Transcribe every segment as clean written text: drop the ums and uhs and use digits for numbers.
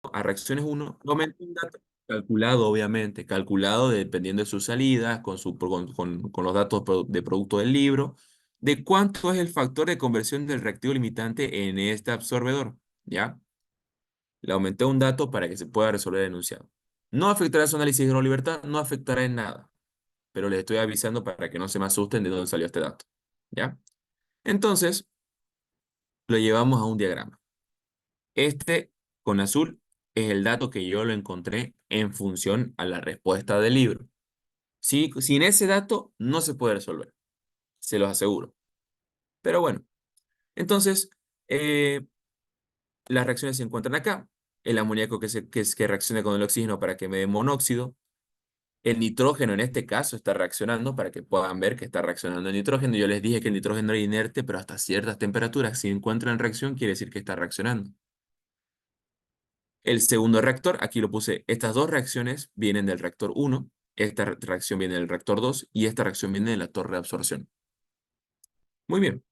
a reacciones 1, aumenté un dato calculado, obviamente, calculado dependiendo de sus salidas, con los datos de producto del libro, de cuánto es el factor de conversión del reactivo limitante en este absorbedor, ¿ya? Le aumenté un dato para que se pueda resolver el enunciado. No afectará su análisis de grado de libertad, no afectará en nada, pero les estoy avisando para que no se me asusten de dónde salió este dato, ¿ya? Entonces, lo llevamos a un diagrama. Este, con azul, es el dato que yo lo encontré en función a la respuesta del libro. Sin ese dato, no se puede resolver, se los aseguro. Pero bueno, entonces, eh, las reacciones se encuentran acá. El amoníaco que reacciona con el oxígeno para que me dé monóxido. El nitrógeno en este caso está reaccionando para que puedan ver que está reaccionando el nitrógeno. Yo les dije que el nitrógeno era inerte, pero hasta ciertas temperaturas. Si encuentra en reacción, quiere decir que está reaccionando. El segundo reactor, aquí lo puse, estas dos reacciones vienen del reactor 1, esta reacción viene del reactor 2 y esta reacción viene de la torre de absorción. Muy bien.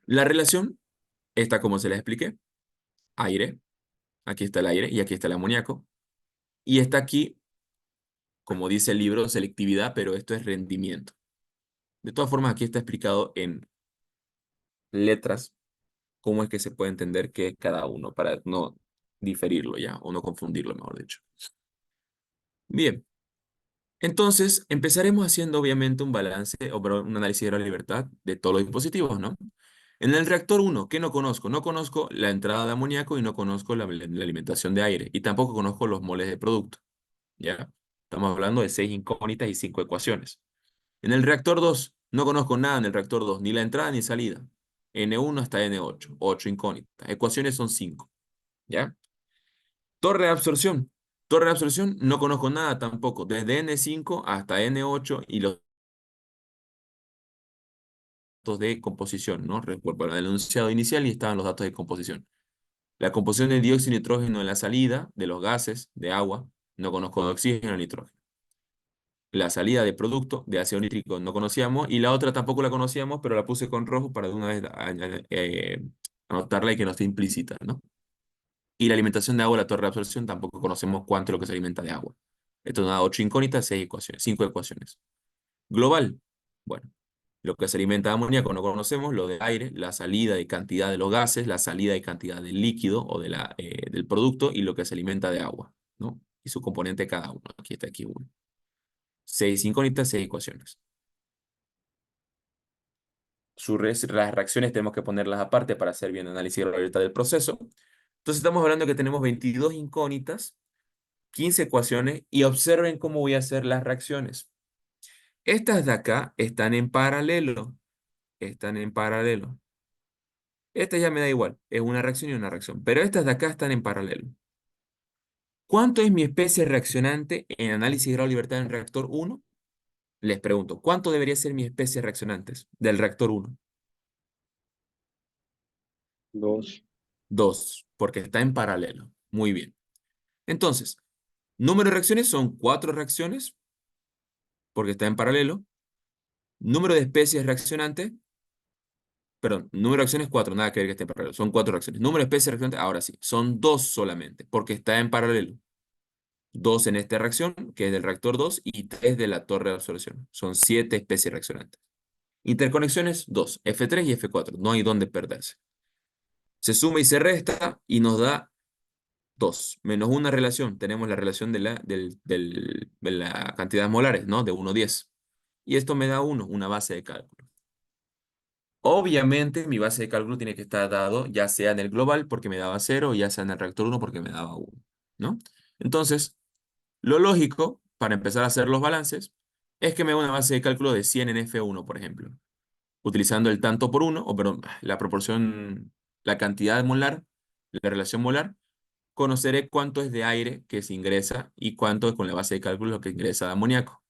La relación está como se les expliqué. Aire, aquí está el aire y aquí está el amoníaco. Y está aquí, como dice el libro, selectividad, pero esto es rendimiento. De todas formas, aquí está explicado en letras cómo es que se puede entender qué es cada uno para no diferirlo ya, o no confundirlo, mejor dicho. Bien, entonces empezaremos haciendo obviamente un balance o un análisis de la libertad de todos los dispositivos, ¿no? En el reactor 1, ¿qué no conozco? No conozco la entrada de amoníaco y no conozco la alimentación de aire y tampoco conozco los moles de producto, ¿ya? Estamos hablando de 6 incógnitas y 5 ecuaciones. En el reactor 2, no conozco nada en el reactor 2, ni la entrada ni salida. N1 hasta N8, 8 incógnitas. Ecuaciones son 5, ¿ya? Torre de absorción. Torre de absorción, no conozco nada tampoco. Desde N5 hasta N8 y los datos de composición, ¿no? Recuerdo el enunciado inicial y estaban los datos de composición. La composición de dióxido y nitrógeno en la salida de los gases de agua, no conozco de oxígeno ni nitrógeno. La salida de producto de ácido nítrico no conocíamos y la otra tampoco la conocíamos, pero la puse con rojo para de una vez anotarla y que no esté implícita, ¿no? Y la alimentación de agua, la torre de absorción, tampoco conocemos cuánto es lo que se alimenta de agua. Esto nos da 8 incógnitas, 6 ecuaciones, 5 ecuaciones. Global, bueno, lo que se alimenta de amoníaco no conocemos, lo de aire, la salida y cantidad de los gases, la salida y cantidad del líquido o del producto y lo que se alimenta de agua, ¿no? Y su componente cada uno. Aquí está aquí uno. 6 incógnitas, 6 ecuaciones. Las reacciones tenemos que ponerlas aparte para hacer bien análisis de la probabilidad del proceso. Entonces estamos hablando que tenemos 22 incógnitas, 15 ecuaciones y observen cómo voy a hacer las reacciones. Estas de acá están en paralelo. Están en paralelo. Esta ya me da igual, es una reacción y una reacción. Pero estas de acá están en paralelo. ¿Cuánto es mi especie reaccionante en análisis de grado de libertad en reactor 1? Les pregunto, ¿cuánto debería ser mi especie reaccionantes del reactor 1? 2. 2, porque está en paralelo. Muy bien. Entonces, número de reacciones son 4 reacciones, porque está en paralelo. Número de especies reaccionantes, perdón, número de reacciones 4, nada que ver que esté en paralelo. Son 4 reacciones. Número de especies reaccionantes, ahora sí, son 2 solamente, porque está en paralelo. 2 en esta reacción, que es del reactor 2, y 3 de la torre de absorción. Son 7 especies reaccionantes. Interconexiones 2, F3 y F4. No hay dónde perderse. Se suma y se resta y nos da 2 menos una relación. Tenemos la relación de la cantidad molares, ¿no? De 1 a 10. Y esto me da 1, una base de cálculo. Obviamente mi base de cálculo tiene que estar dado ya sea en el global porque me daba 0, ya sea en el reactor 1 porque me daba 1, ¿no? Entonces, lo lógico para empezar a hacer los balances es que me dé una base de cálculo de 100 en F1, por ejemplo. Utilizando el tanto por 1, o perdón, la proporción, la cantidad molar, la relación molar, conoceré cuánto es de aire que se ingresa y cuánto es con la base de cálculo lo que ingresa de amoníaco.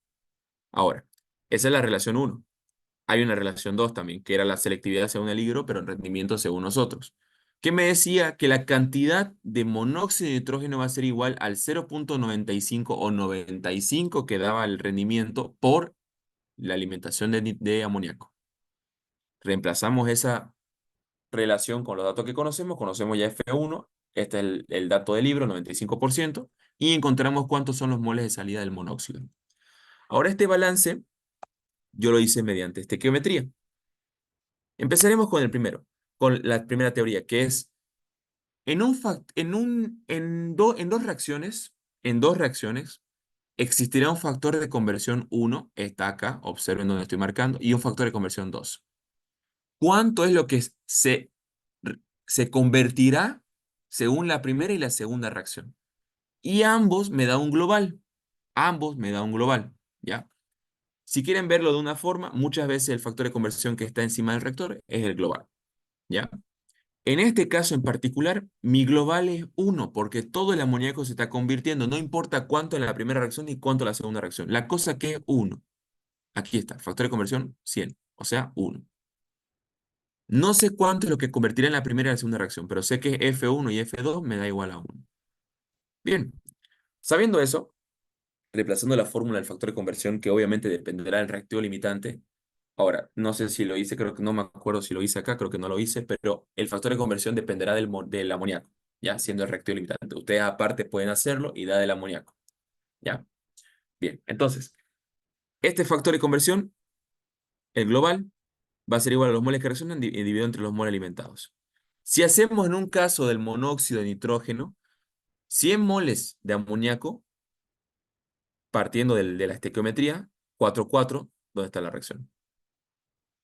Ahora, esa es la relación 1. Hay una relación 2 también, que era la selectividad según el libro, pero en rendimiento según nosotros. Que me decía que la cantidad de monóxido de nitrógeno va a ser igual al 0,95 o 95 que daba el rendimiento por la alimentación de amoníaco. Reemplazamos esa relación con los datos que conocemos ya F1 Este es el dato del libro, 95%, y encontramos cuántos son los moles de salida del monóxido. Ahora este balance yo lo hice mediante estequiometría. Empezaremos con el primero, con la primera teoría, que es en dos reacciones, existirá un factor de conversión 1, está acá, observen donde estoy marcando, y un factor de conversión 2. ¿Cuánto es lo que se convertirá según la primera y la segunda reacción? Y ambos me da un global. Ambos me da un global, ¿ya? Si quieren verlo de una forma, muchas veces el factor de conversión que está encima del reactor es el global, ¿ya? En este caso en particular, mi global es 1, porque todo el amoníaco se está convirtiendo, no importa cuánto en la primera reacción ni cuánto en la segunda reacción. La cosa que es 1. Aquí está, factor de conversión 100, o sea, 1. No sé cuánto es lo que convertirá en la primera y la segunda reacción, pero sé que F1 y F2 me da igual a 1. Bien, sabiendo eso, reemplazando la fórmula del factor de conversión, que obviamente dependerá del reactivo limitante. Ahora, no sé si lo hice, creo que no me acuerdo si lo hice acá, creo que no lo hice, pero el factor de conversión dependerá del amoníaco, ¿ya? Siendo el reactivo limitante. Ustedes aparte pueden hacerlo y da del amoníaco, ¿ya? Bien, entonces, este factor de conversión, el global, va a ser igual a los moles que reaccionan dividido entre los moles alimentados. Si hacemos en un caso del monóxido de nitrógeno, 100 moles de amoníaco, partiendo de la estequiometría, 4,4, ¿dónde está la reacción?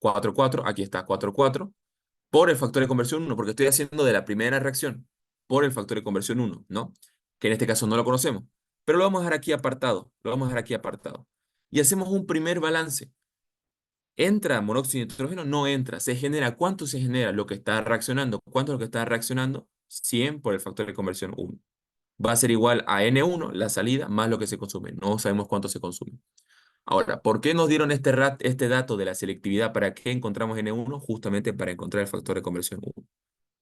4,4, aquí está 4,4, por el factor de conversión 1, porque estoy haciendo de la primera reacción, por el factor de conversión 1, ¿no? Que en este caso no lo conocemos, pero lo vamos a dejar aquí apartado, lo vamos a dejar aquí apartado. Y hacemos un primer balance. ¿Entra monóxido de nitrógeno? No entra. ¿Se genera? ¿Cuánto se genera? Lo que está reaccionando. ¿Cuánto es lo que está reaccionando? 100 por el factor de conversión 1. Va a ser igual a N1, la salida, más lo que se consume. No sabemos cuánto se consume. Ahora, ¿por qué nos dieron este dato de la selectividad? ¿Para qué encontramos N1? Justamente para encontrar el factor de conversión 1.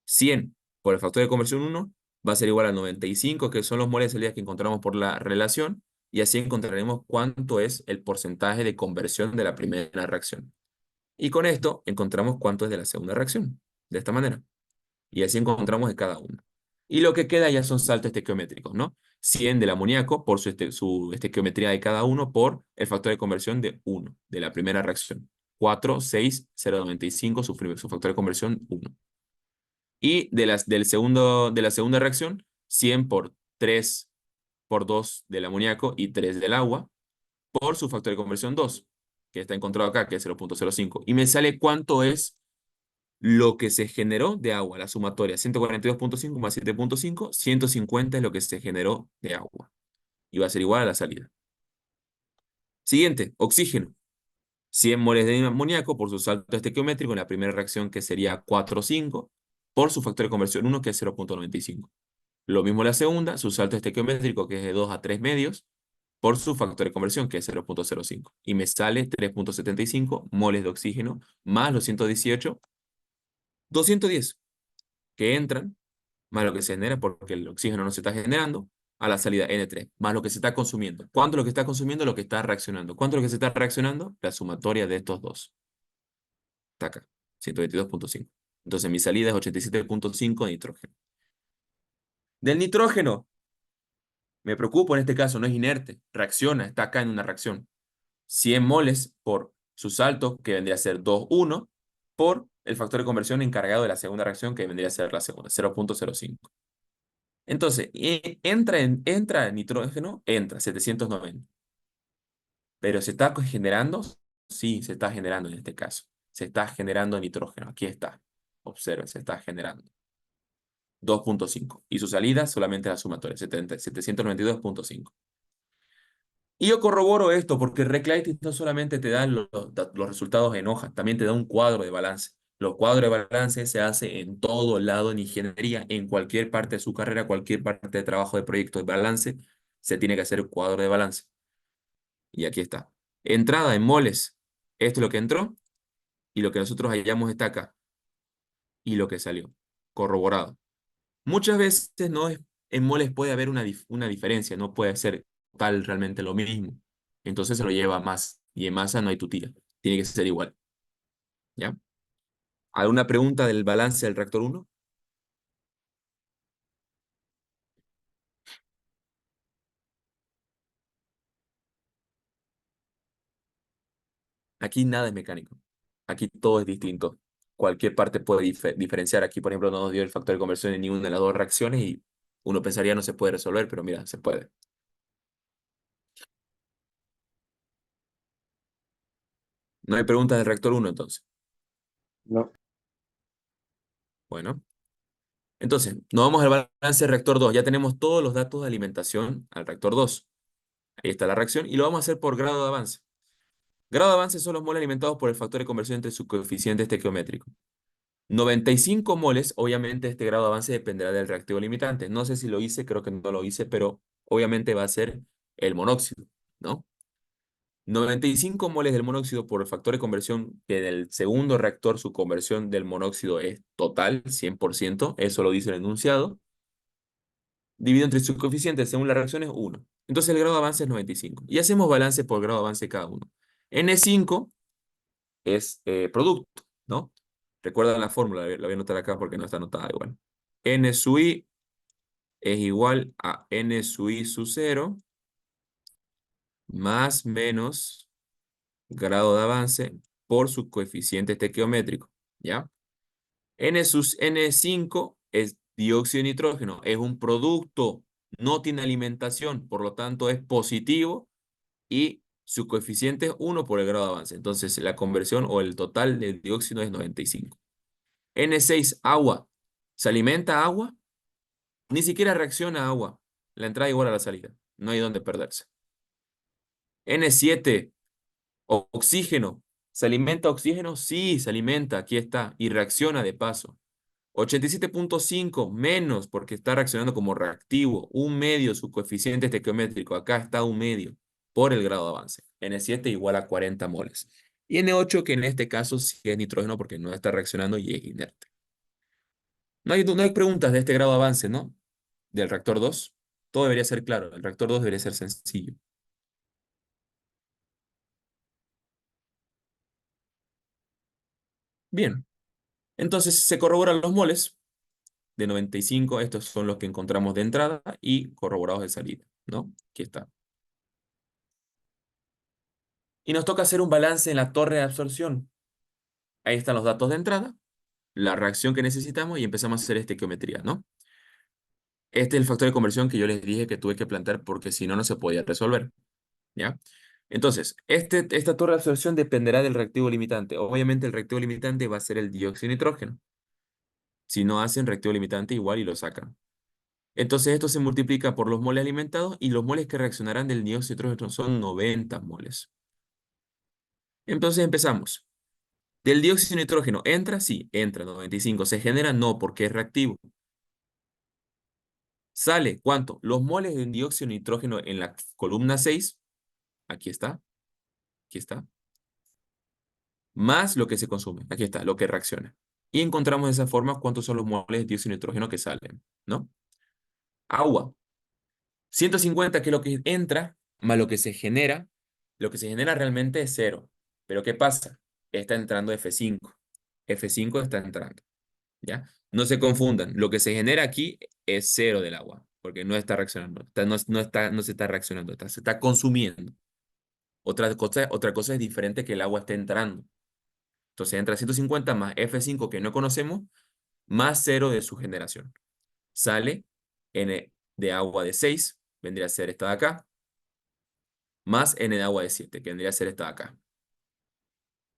100 por el factor de conversión 1 va a ser igual a 95, que son los moles de salida que encontramos por la relación, y así encontraremos cuánto es el porcentaje de conversión de la primera reacción. Y con esto encontramos cuánto es de la segunda reacción, de esta manera. Y así encontramos de cada uno. Y lo que queda ya son saltos estequiométricos, ¿no? 100 del amoníaco por su estequiometría de cada uno por el factor de conversión de 1, de la primera reacción. 4, 6, 0,95, su factor de conversión 1. Y de la segunda reacción, 100 por 3 por 2 del amoníaco y 3 del agua, por su factor de conversión 2, que está encontrado acá, que es 0,05. Y me sale cuánto es lo que se generó de agua, la sumatoria, 142,5 más 7,5, 150 es lo que se generó de agua. Y va a ser igual a la salida. Siguiente, oxígeno. 100 moles de amoníaco por su salto estequiométrico en la primera reacción, que sería 4,5, por su factor de conversión 1, que es 0,95. Lo mismo la segunda, su salto estequiométrico, que es de 2 a 3 medios, por su factor de conversión, que es 0,05. Y me sale 3,75 moles de oxígeno, más los 118, 210, que entran, más lo que se genera, porque el oxígeno no se está generando, a la salida N3, más lo que se está consumiendo. ¿Cuánto es lo que está consumiendo? Lo que está reaccionando. ¿Cuánto es lo que se está reaccionando? La sumatoria de estos dos. Está acá, 122,5. Entonces mi salida es 87,5 de nitrógeno. Del nitrógeno, me preocupo en este caso, no es inerte, reacciona, está acá en una reacción. 100 moles por su salto, que vendría a ser 2,1, por el factor de conversión encargado de la segunda reacción, que vendría a ser la segunda, 0,05. Entonces, entra nitrógeno, entra 790. Pero ¿se está generando? Sí, se está generando en este caso. Se está generando nitrógeno. Aquí está. Observen, se está generando. 2,5. Y su salida solamente la sumatoria, 792,5. Y yo corroboro esto porque Reclaitis no solamente te da los resultados en hojas, también te da un cuadro de balance. Los cuadros de balance se hace en todo lado en ingeniería, en cualquier parte de su carrera, cualquier parte de trabajo de proyecto de balance, se tiene que hacer el cuadro de balance. Y aquí está. Entrada en moles. Esto es lo que entró y lo que nosotros hallamos está acá. Y lo que salió. Corroborado. Muchas veces no es, en moles puede haber una diferencia, no puede ser tal realmente lo mismo. Entonces se lo lleva a más. Y en masa no hay tutía. Tiene que ser igual. ¿Ya? ¿Alguna pregunta del balance del reactor 1? Aquí nada es mecánico. Aquí todo es distinto. Cualquier parte puede diferenciar. Aquí, por ejemplo, no nos dio el factor de conversión en ninguna de las dos reacciones y uno pensaría no se puede resolver, pero mira, se puede. No hay preguntas del reactor uno entonces. No. Bueno, entonces, nos vamos al balance del reactor 2. Ya tenemos todos los datos de alimentación al reactor 2. Ahí está la reacción y lo vamos a hacer por grado de avance. Grado de avance son los moles alimentados por el factor de conversión entre su coeficiente estequiométrico. 95 moles, obviamente este grado de avance dependerá del reactivo limitante. No sé si lo hice, creo que no lo hice, pero obviamente va a ser el monóxido, ¿no? 95 moles del monóxido por el factor de conversión, que en el segundo reactor su conversión del monóxido es total, 100%, eso lo dice el enunciado, dividido entre sus coeficientes según la reacción es 1. Entonces el grado de avance es 95. Y hacemos balance por grado de avance de cada uno. N5 es producto, ¿no? Recuerda la fórmula, la voy a anotar acá porque no está anotada igual. N sub I es igual a N sub I sub 0 más menos grado de avance por su coeficiente estequiométrico, ¿ya? N5 es dióxido de nitrógeno, es un producto, no tiene alimentación, por lo tanto es positivo y su coeficiente es 1 por el grado de avance. Entonces la conversión o el total de dióxido es 95. N6, agua. ¿Se alimenta agua? Ni siquiera reacciona a agua. La entrada igual a la salida. No hay donde perderse. N7, oxígeno. ¿Se alimenta oxígeno? Sí, se alimenta. Aquí está. Y reacciona de paso. 87,5 menos porque está reaccionando como reactivo. Un medio, su coeficiente estequiométrico. Acá está un medio por el grado de avance. N7 igual a 40 moles. Y N8 que en este caso sí es nitrógeno porque no está reaccionando y es inerte. No hay preguntas de este grado de avance, ¿no? Del reactor 2. Todo debería ser claro. El reactor 2 debería ser sencillo. Bien. Entonces se corroboran los moles de 95. Estos son los que encontramos de entrada y corroborados de salida, ¿no? Aquí está. Y nos toca hacer un balance en la torre de absorción. Ahí están los datos de entrada, la reacción que necesitamos y empezamos a hacer estequiometría, ¿no? Este es el factor de conversión que yo les dije que tuve que plantear porque si no, no se podía resolver, ¿ya? Entonces, esta torre de absorción dependerá del reactivo limitante. Obviamente el reactivo limitante va a ser el dióxido de nitrógeno. Si no hacen reactivo limitante, igual y lo sacan. Entonces esto se multiplica por los moles alimentados y los moles que reaccionarán del dióxido de nitrógeno son 90 moles. Entonces empezamos. ¿Del dióxido de nitrógeno entra? Sí, entra 95. ¿Se genera? No, porque es reactivo. ¿Sale? ¿Cuánto? Los moles de dióxido de nitrógeno en la columna 6, aquí está, aquí está, más lo que se consume, aquí está, lo que reacciona. Y encontramos de esa forma cuántos son los moles de dióxido de nitrógeno que salen, ¿no? Agua. 150, que es lo que entra, más lo que se genera realmente es cero. Pero ¿qué pasa? Está entrando F5. F5 está entrando, ¿ya? No se confundan, lo que se genera aquí es cero del agua, porque no está reaccionando, no se está reaccionando, se está consumiendo. Otra cosa es diferente que el agua esté entrando. Entonces entra 150 más F5 que no conocemos, más cero de su generación. Sale N de agua de 6, vendría a ser esta de acá, más N de agua de 7, que vendría a ser esta de acá.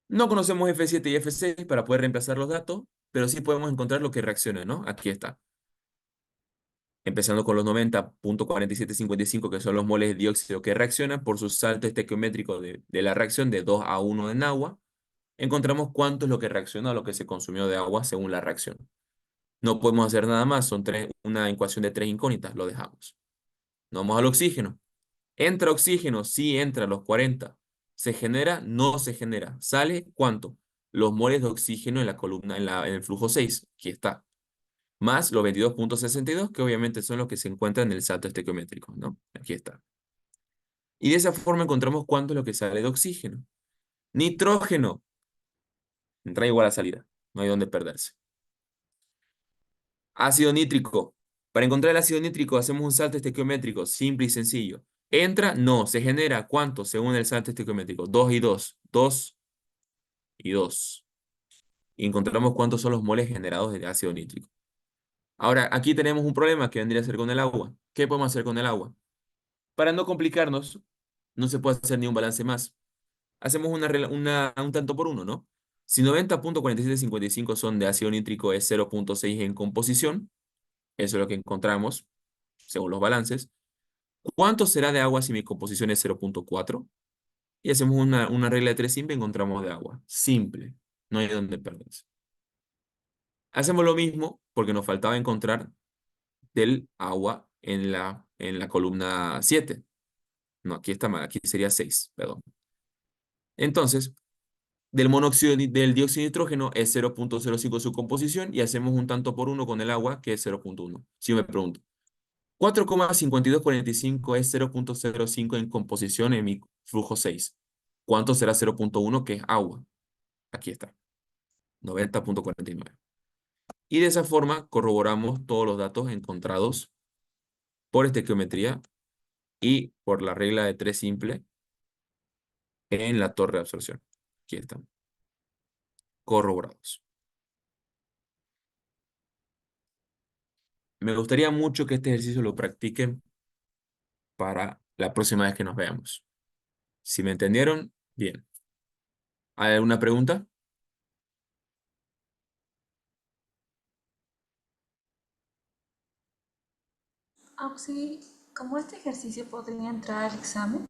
No conocemos F7 y F6 para poder reemplazar los datos, pero sí podemos encontrar lo que reacciona, ¿no? Aquí está. Empezando con los 90,4755, que son los moles de dióxido que reaccionan por su salto estequiométrico de la reacción de 2 a 1 en agua, encontramos cuánto es lo que reacciona a lo que se consumió de agua según la reacción. No podemos hacer nada más, son una ecuación de tres incógnitas, lo dejamos. Nos vamos al oxígeno. ¿Entra oxígeno? Sí, entra a los 40. ¿Se genera? No se genera. ¿Sale? ¿Cuánto? Los moles de oxígeno en la columna, en el flujo 6. Aquí está. Más los 22,62, que obviamente son los que se encuentran en el salto estequiométrico, ¿no? Aquí está. Y de esa forma encontramos cuánto es lo que sale de oxígeno. Nitrógeno. Entra igual a salida. No hay donde perderse. Ácido nítrico. Para encontrar el ácido nítrico hacemos un salto estequiométrico, simple y sencillo. ¿Entra? No. ¿Se genera? ¿Cuánto? Según el salto estequiométrico. 2 y 2. 2 y 2. Y encontramos cuántos son los moles generados de ácido nítrico. Ahora, aquí tenemos un problema que vendría a ser con el agua. ¿Qué podemos hacer con el agua? Para no complicarnos, no se puede hacer ni un balance más. Hacemos un tanto por uno, ¿no? Si 90,4755 son de ácido nítrico es 0,6 en composición, eso es lo que encontramos según los balances. ¿Cuánto será de agua si mi composición es 0,4? Y hacemos una regla de tres simple y encontramos de agua. Simple, no hay donde perderse. Hacemos lo mismo porque nos faltaba encontrar del agua en la columna 7. No, aquí está mal, aquí sería 6, perdón. Entonces, del dióxido de nitrógeno es 0,05 su composición y hacemos un tanto por uno con el agua, que es 0,1. Si yo me pregunto, 4,5245 es 0,05 en composición en mi flujo 6. ¿Cuánto será 0,1 que es agua? Aquí está, 90,49. Y de esa forma corroboramos todos los datos encontrados por estequiometría y por la regla de tres simple en la torre de absorción. Aquí están, corroborados. Me gustaría mucho que este ejercicio lo practiquen para la próxima vez que nos veamos. Si me entendieron, bien. ¿Hay alguna pregunta? Auxi, ¿cómo este ejercicio podría entrar al examen?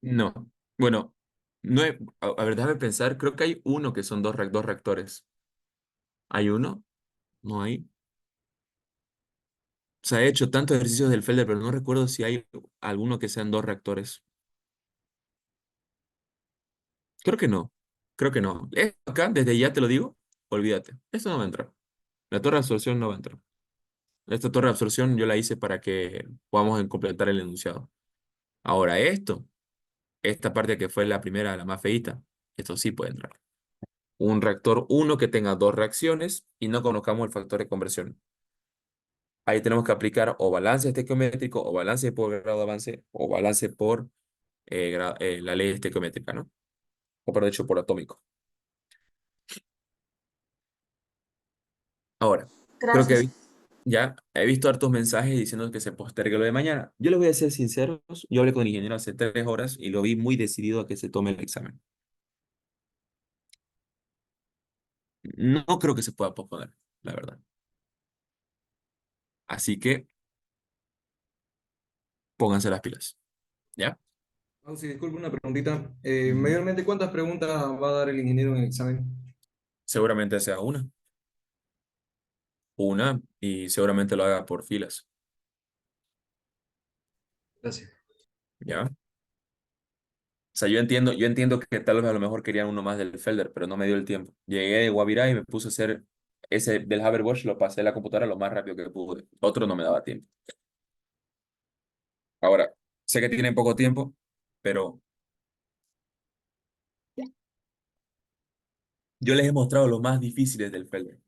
No. Bueno, no a ver, déjame pensar. Creo que hay uno que son dos reactores. ¿Hay uno? No hay. O sea, he hecho tantos ejercicios del Felder, pero no recuerdo si hay alguno que sean dos reactores. Creo que no. Creo que no. Acá, desde ya te lo digo, olvídate. Esto no va a entrar. La torre de absorción no va a entrar. Esta torre de absorción yo la hice para que podamos completar el enunciado. Ahora esta parte que fue la primera, la más feíta, esto sí puede entrar. Un reactor uno que tenga dos reacciones y no conozcamos el factor de conversión. Ahí tenemos que aplicar o balance estequiométrico, o balance por grado de avance, o balance por la ley estequiométrica, ¿no? O por hecho por atómico. Ahora, creo que Gracias. ya he visto hartos mensajes diciendo que se postergue lo de mañana. Yo les voy a ser sinceros, yo hablé con el ingeniero hace 3 horas y lo vi muy decidido a que se tome el examen. No creo que se pueda posponer, la verdad. Así que pónganse las pilas, ¿ya? Sí, disculpe una preguntita. Mayormente, ¿cuántas preguntas va a dar el ingeniero en el examen? Seguramente sea una, y seguramente lo haga por filas, Gracias. ¿ya? O sea, yo entiendo que tal vez a lo mejor querían uno más del Felder, pero no me dio el tiempo. Llegué de Guavirá y me puse a hacer ese del Haber-Bosch, lo pasé a la computadora lo más rápido que pude. Otro no me daba tiempo. Ahora, sé que tienen poco tiempo, pero yo les he mostrado los más difíciles del Felder.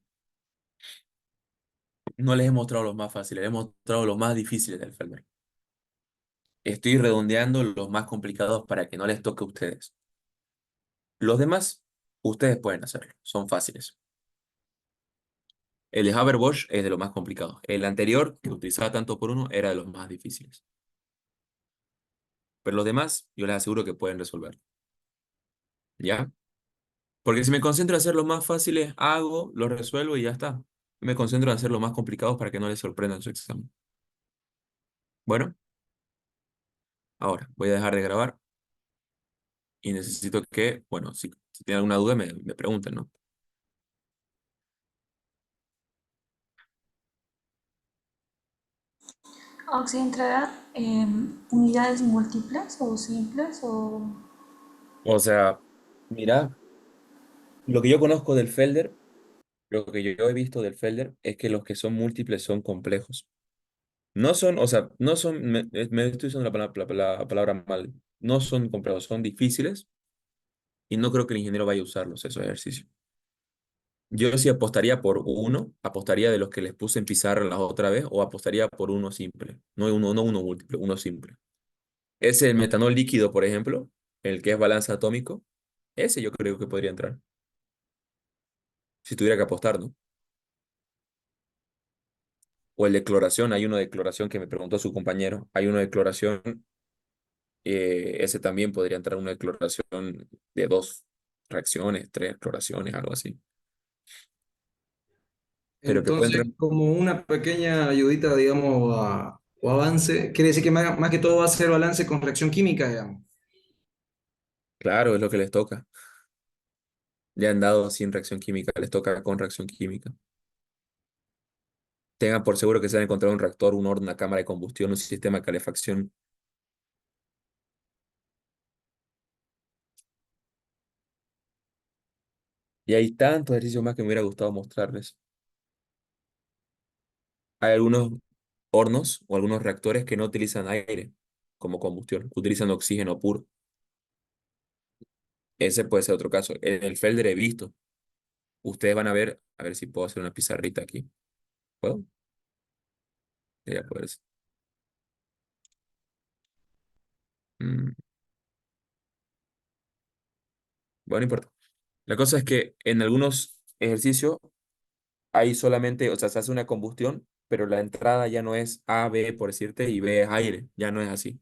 No les he mostrado los más fáciles, les he mostrado los más difíciles del Felder. Estoy redondeando los más complicados para que no les toque a ustedes. Los demás, ustedes pueden hacerlo, son fáciles. El de Haber-Bosch es de lo más complicado. El anterior, que utilizaba tanto por uno, era de los más difíciles. Pero los demás, yo les aseguro que pueden resolver. ¿Ya? Porque si me concentro en hacer los más fáciles, hago, los resuelvo y ya está. Me concentro en hacer los más complicados para que no les sorprendan su examen. Bueno, ahora voy a dejar de grabar y necesito que, bueno, si tienen alguna duda, me pregunten, ¿no? Auxi, ¿entrará unidades múltiples o simples o...? O sea, mira, lo que yo conozco del Felder, lo que yo he visto del Felder es que los que son múltiples son complejos. No son, o sea, no son, me estoy usando la palabra mal. No son complejos, son difíciles y no creo que el ingeniero vaya a usarlos, esos ejercicios. Yo sí apostaría por uno, apostaría de los que les puse en pizarra la otra vez, o apostaría por uno simple. No uno múltiple, uno simple. Es el metanol líquido, por ejemplo, el que es balance atómico. Ese yo creo que podría entrar. Si tuviera que apostar, ¿no? O el de cloración, hay uno de cloración que me preguntó su compañero. Hay uno de cloración, ese también podría entrar una de cloración de dos reacciones, tres cloraciones, algo así. Pero que puede Entonces, entrar, como una pequeña ayudita, digamos, o avance, quiere decir que más que todo va a ser balance con reacción química, digamos. claro, es lo que les toca. Le han dado sin reacción química, les toca con reacción química. Tengan por seguro que se han encontrado un reactor, un horno, una cámara de combustión, un sistema de calefacción. Y hay tantos ejercicios más que me hubiera gustado mostrarles. Hay algunos hornos o algunos reactores que no utilizan aire como combustión, utilizan oxígeno puro. Ese puede ser otro caso. En el Felder he visto. Ustedes van a ver si puedo hacer una pizarrita aquí. ¿Puedo? Ya pues. Mm, bueno, no importa. La cosa es que en algunos ejercicios hay solamente, o sea, se hace una combustión, pero la entrada ya no es A, B, por decirte, y B es aire. Ya no es así.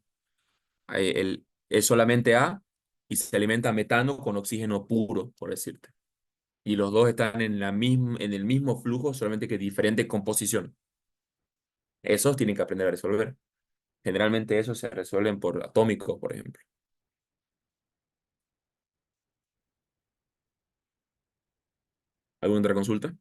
Es solamente A y se alimenta metano con oxígeno puro, por decirte. Y los dos están en el mismo flujo, solamente que diferente composición. Esos tienen que aprender a resolver. Generalmente esos se resuelven por atómicos, por ejemplo. ¿Alguna otra consulta?